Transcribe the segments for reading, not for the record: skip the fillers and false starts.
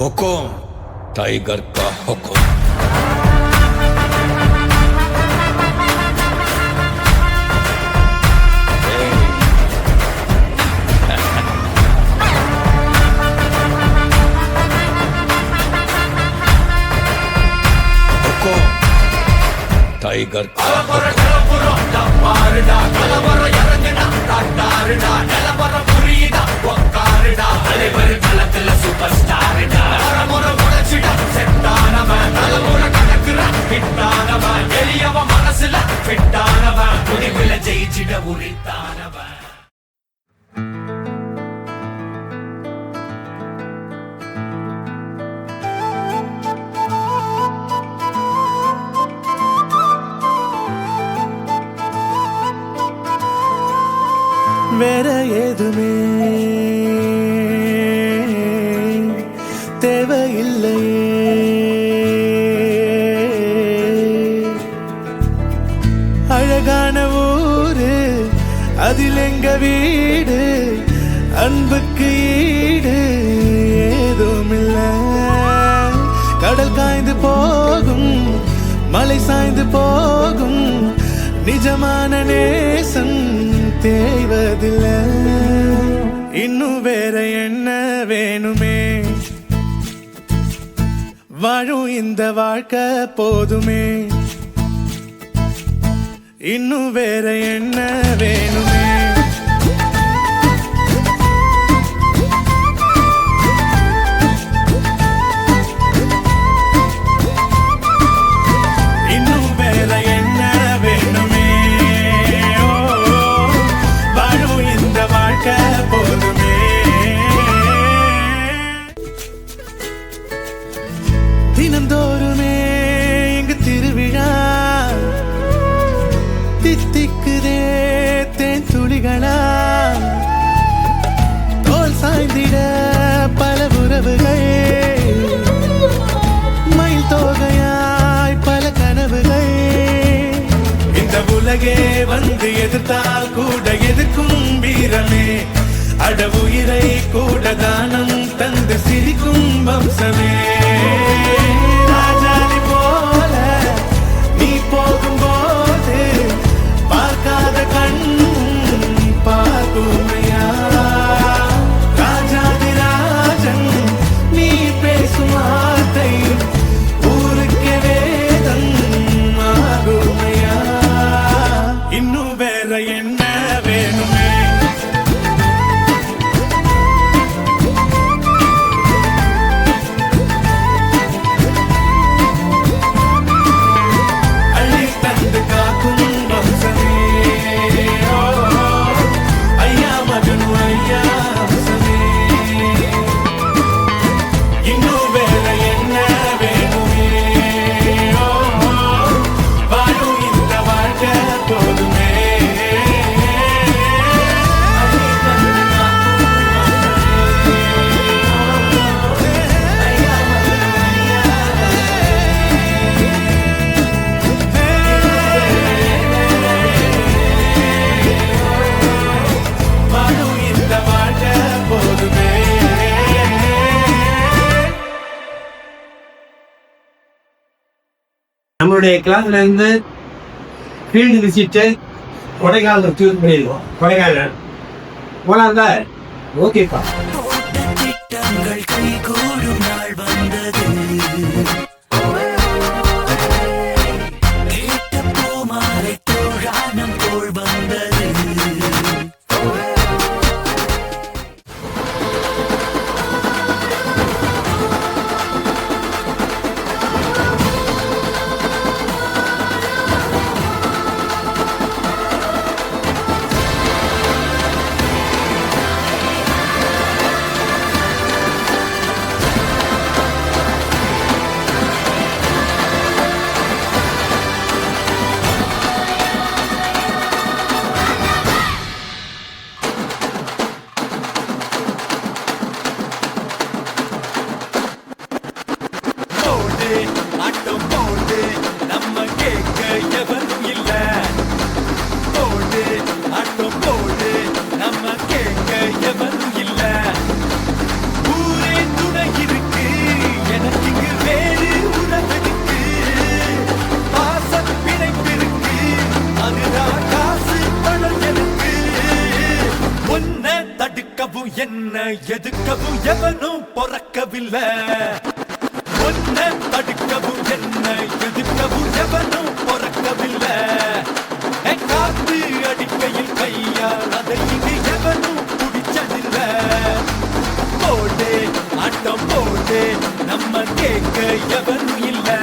हुकुम tiger का हुकुम। हुकुम tiger का வேற ஏதுமே தேவையில்லையே, அழகான ஊரு அதில் எங்க வீடு, அன்புக்கு ஈடு ஏதுமில்ல. கடல் காய்ந்து போகும், மலை சாய்ந்து போகும், நிஜமான நேசம் தேய்வதில்லை. இன்னும் வேற என்ன வேணுமே, வாழும் இந்த வாழ்க்கை போதுமே. இன்னும் வேற என்ன வேணுமே. தினந்தோறுமே இங்கு திருவிழா, தித்திக்குதே தேன் துளிகளா, தோல் சாய்ந்திட பல உறவுகள், மயில் தோகையாய் பல கனவுகள். இந்த உலகே வந்து எதிர்த்தால் கூட எதிர்க்கும் வீரமே, அட உயிரை கூட தானம் தந்து சிரிக்கும் வம்சமே. ராஜாதி போல நீ போகும்போது பார்க்காத கண்ணும் பார்க்குமையா. ராஜாதி ராஜன் நீ பேசும் வார்த்தை ஊருக்கே வேதம் ஆகுமையா. இன்னும் வேற என்ன வேணுமே. நம்மளுடைய கிளாஸ்ல இருந்து ஃபீல்டு விசிட்டு கொடைக்கானல் சூஸ் பண்ணிடுவோம். கொடைக்கானல் போலாங்க. ஓகேப்பா. பொறக்கவில்லை ஒன்ன தடுக்கவும் என்ன எதிர்க்கவும் எவனும் பொறக்கவில்லை காத்து அடிக்கையில் கையால் அதை இங்கு எவனும் பிடிச்சதில்லை போடு ஆட்டம் போடு நம்ம கேட்க எவனும் இல்லை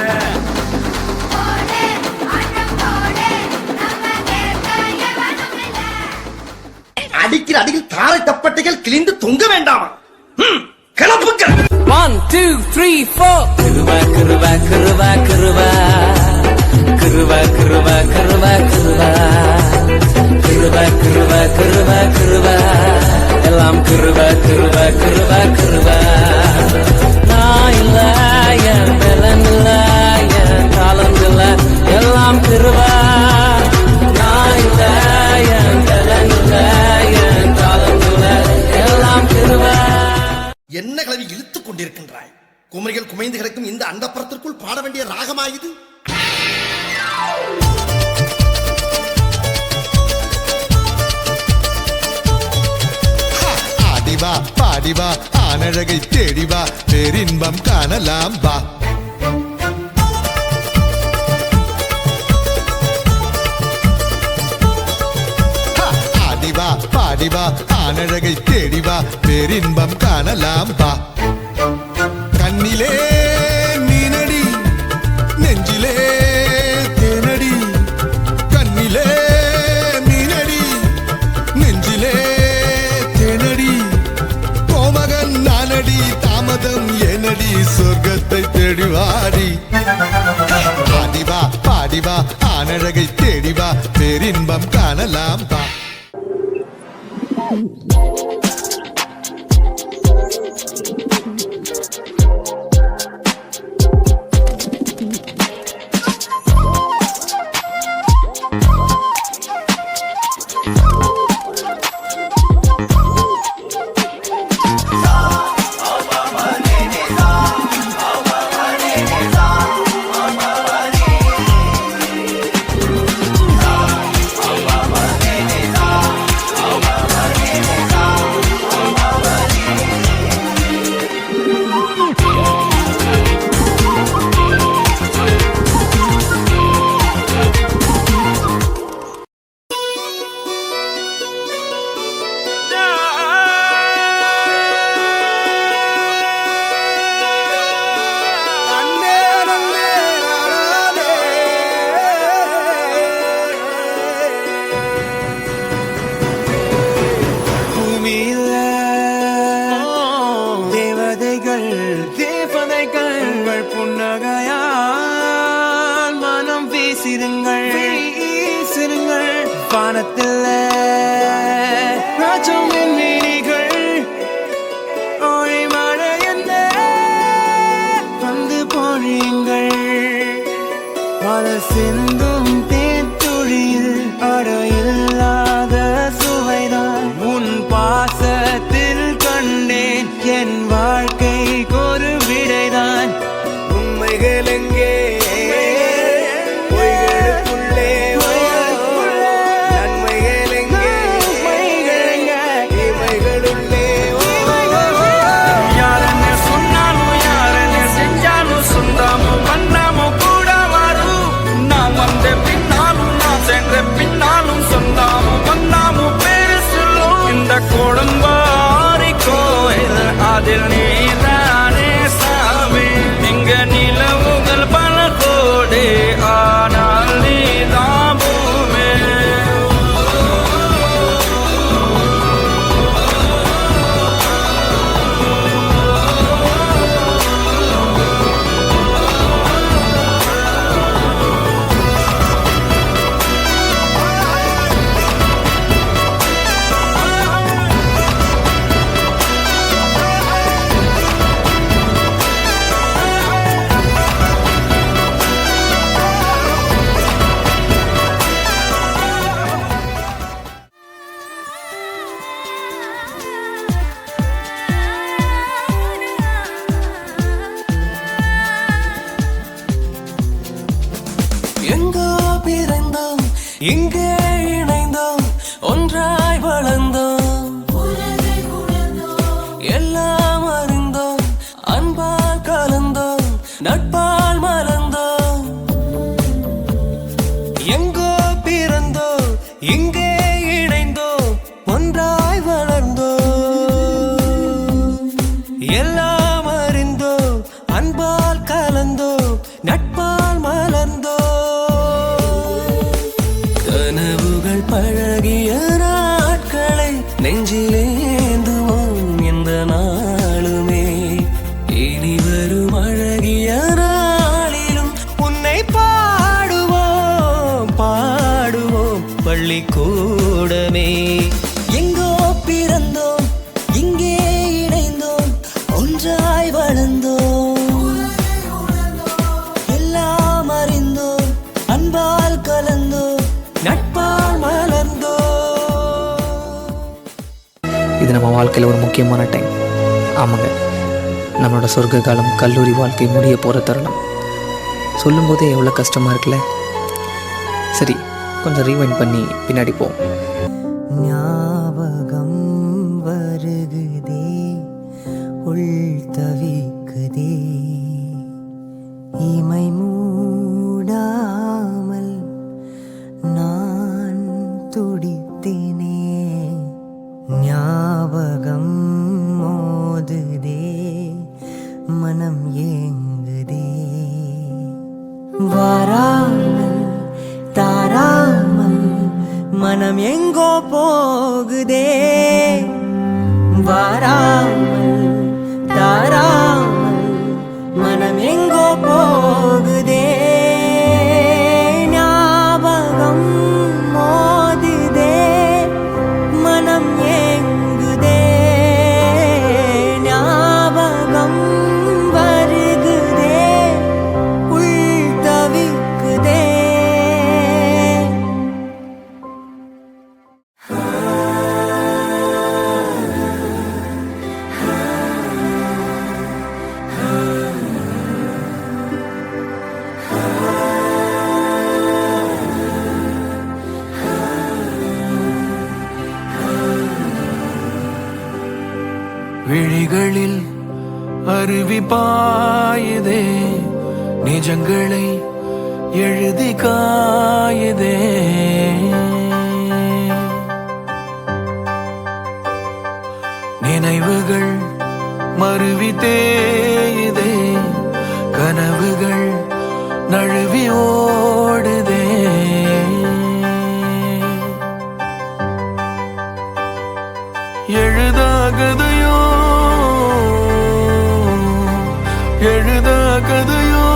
அடிக்கிற அடியில் தாரை தப்பட்டைகள் கிழிந்து தொங்க வேண்டாமா கிளப்புக்கள் 1 2 3 4 கிருவா கிருவா கிருவா கிருவா கிருவா கிருவா கிருவா கிருவா கிருவா கிருவா கிருவா கிருவா எல்லாம் கிருவா கிருவா கிருவா கிருவா நான் இல்ல என் பலன் இல்ல என் காலம் இல்ல எல்லாம் கிருவா நான் இல்ல என் பலன் இல்ல என் காலம் இல்ல எல்லாம் கிருவா. என்ன கிளவி இழுத்துக் கொண்டிருக்கின்றாய்? குமரிகள் குமைந்து கிடக்கும் இந்த அண்டப்புறத்திற்குள் பாட வேண்டிய ராகமாயுது. ஆடிவா பாடிவா ஆனழகை தேடிவா பேரின்பம் காணலாம் வா. ஆடிவா பாடிவா ஆனழகை தேடிவா பேரின்பம் காணலாம் வா. கண்ணிலே மீனடி நெஞ்சிலே தேனடி கண்ணிலே மீனடி நெஞ்சிலே தேனடி கோமகன் நானடி தாமதம் ஏனடி சொர்க்கத்தை தேடிவாடி. ஆடிவா பாடிவா ஆனழகை தேடிவா பேரின்பம் காணலாம் வா. சிந்தும் தேத்துழியில் அடையில்லாத சுவைதான் உன் பாசத்தில் கண்டேன் என் வாழ்க்கைக்கு ஒரு விடைதான் உண்மைகள் எங்கே பொய்களுக்குள்ளே நன்மைகள் எங்கே இமைகளுள்ளே யாரென்ன சொன்னாலும் யாரென்ன செஞ்சாலும் சொந்தாமோ பண்ணாமோ கூட வரும் நான் வந்த பின்னாலும் நான் சென்ற பின்னாலும் சொந்தாமோ வந்தாமோ பேரு சொல்லும் இந்த கொடும்பாரி கோயில் அதில் நீதானே சாமி இங்க நிலவுகள் பல கோடி ஆனால் நீதான் பூமி எங்கோ பிறந்தோம் இங்கே இணைந்தோம் ஒன்றாய் வளர்ந்தோம் எல்லாம் அறிந்தோம் நட்பால் மலர்ந்தோம். எங்கோ பிறந்தோம், இங்கே இணைந்தோம், ஒன்றாய் வளர்ந்தோம். எல்லாம் அறிந்தோம், அன்பால் கலந்தோம், நட்பால் மலர்ந்தோம். கனவுகள் பழகிய நாட்களை நெஞ்சிலேந்துவோம் இந்த நாளுமே. இனி வரும் அழகிய நாளிலும் உன்னை பாடுவோம் பாடுவோம் பள்ளிக்கூடமே. எங்கோ பிறந்தோம், இங்கே இணைந்தோம், ஒன்றாய் வளர்ந்தோம். எல்லாம் அறிந்தோம், அன்பால் கலந்தோம், நட்பால் மலர்ந்தோம். இது நம்ம வாழ்க்கையில் ஒரு முக்கியமான டைம். ஆமாங்க, நம்மளோட சொர்க்க காலம், கல்லூரி வாழ்க்கை முடிய போகிற தருணம். சொல்லும்போதே எவ்வளோ கஷ்டமாக இருக்குல்ல. சரி, கொஞ்சம் ரீவைண்ட் பண்ணி பின்னாடி போவோம். ஞாபகம் வருகுதே, உள் தவிக்குதே, இமை மூடாமல் நான் துடித்தேனே. ஞாபகம் மோதுதே, மனம் ஏங்குதே. வாராமல் தாராமல் மனம் எங்கோ போகுதே. வாராமல் தாராமல் மனம் எங்கோ போகுதே. ஞாபகம் மோதுதே, மனம் ஏங்குதே. ஞாபகம் வருகுதே, உள் தவிக்குதே. விழிகளில் அருவி பாயுதே, நிஜங்களை எழுதி காயுதே. நினைவுகள் மருவி தேயுதே, கனவுகள் நழுவி ஓடுதே. எழுதாகதையோ எழுதாகதையோ,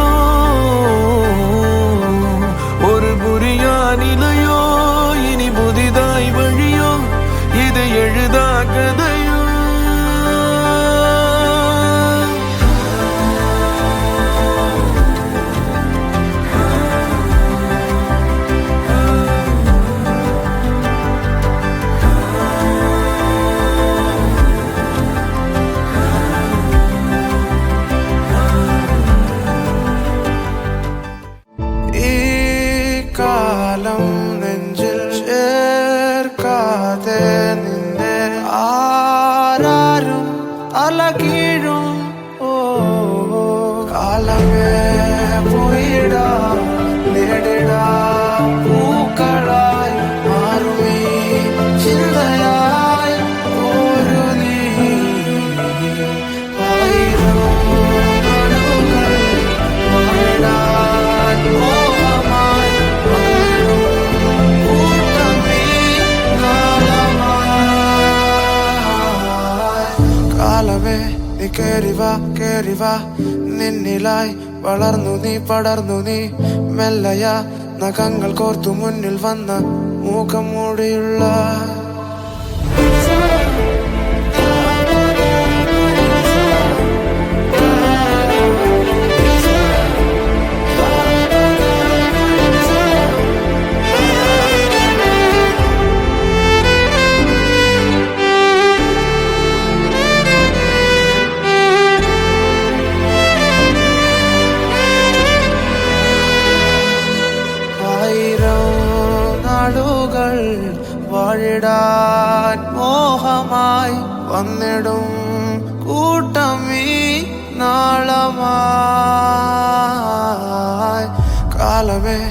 ஒரு புரியா நிலையோ, இனி புதிதாய் வழியோ, இது எழுதாகதையோ. காலம் நெஞ்சில் சேர்க்காதே நின்றே, ஆராரும் அலகீழும். ஓ காலமே போயிடா, நேடிடா பூக்களாய் மாறுமே, சிந்தையாய் ஒரு நீ. ஆயிரம் நடுகள் வாழாய் மோகமாய் வந்திடும் கூட்டமே நாளமாய். കാലമേ നീ കേറി വാ നിന്നിലായി വളർന്നു നീ പടർന്നു നീ മെല്ലയാ നഖങ്ങൾ കോർത്തു മുന്നിൽ വന്ന മൂക്കം മൂടിയുള്ള വാഴിടാൻ മോഹമായി വന്നിടും കൂട്ടമീ നാളമായി. காலமே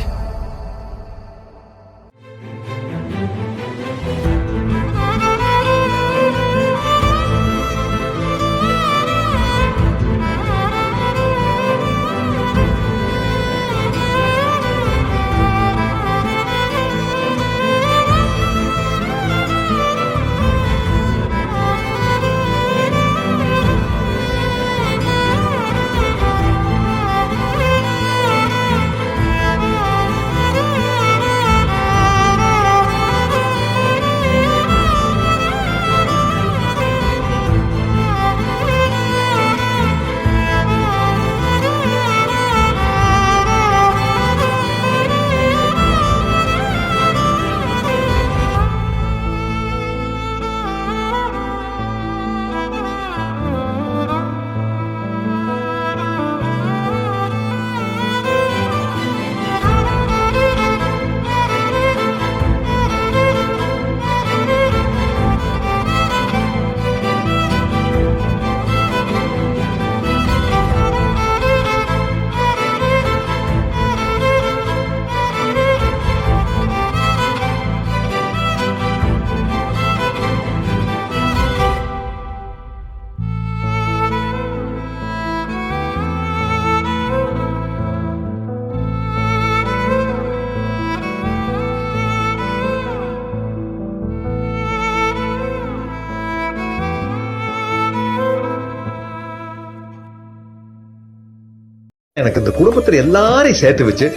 எனக்கு இந்த குடும்பத்துல எல்லாரையும் சேர்த்து வச்சு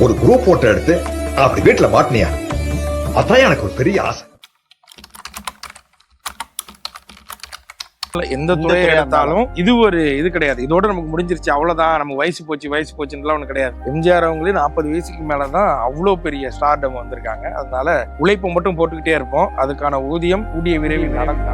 ஒரு குரூப் போட்டோ எடுத்து அப்படி வீட்டுல மாட்டினியா? அதான் எனக்கு ஒரு பெரிய ஆசை. எந்த துறையை எடுத்தாலும் இது ஒரு இது கிடையாது. இதோட நமக்கு முடிஞ்சிருச்சு, அவ்வளவுதான், நமக்கு வயசு போச்சுன்னு ஒண்ணு கிடையாது. எம்ஜிஆர் அவங்களே 40 வயசுக்கு மேலதான் அவ்வளவு பெரிய ஸ்டார்டம் வந்திருக்காங்க. அதனால உழைப்பு மட்டும் போட்டுக்கிட்டே இருப்போம். அதுக்கான ஊதியம் கூடிய விரைவில் நடக்கும்.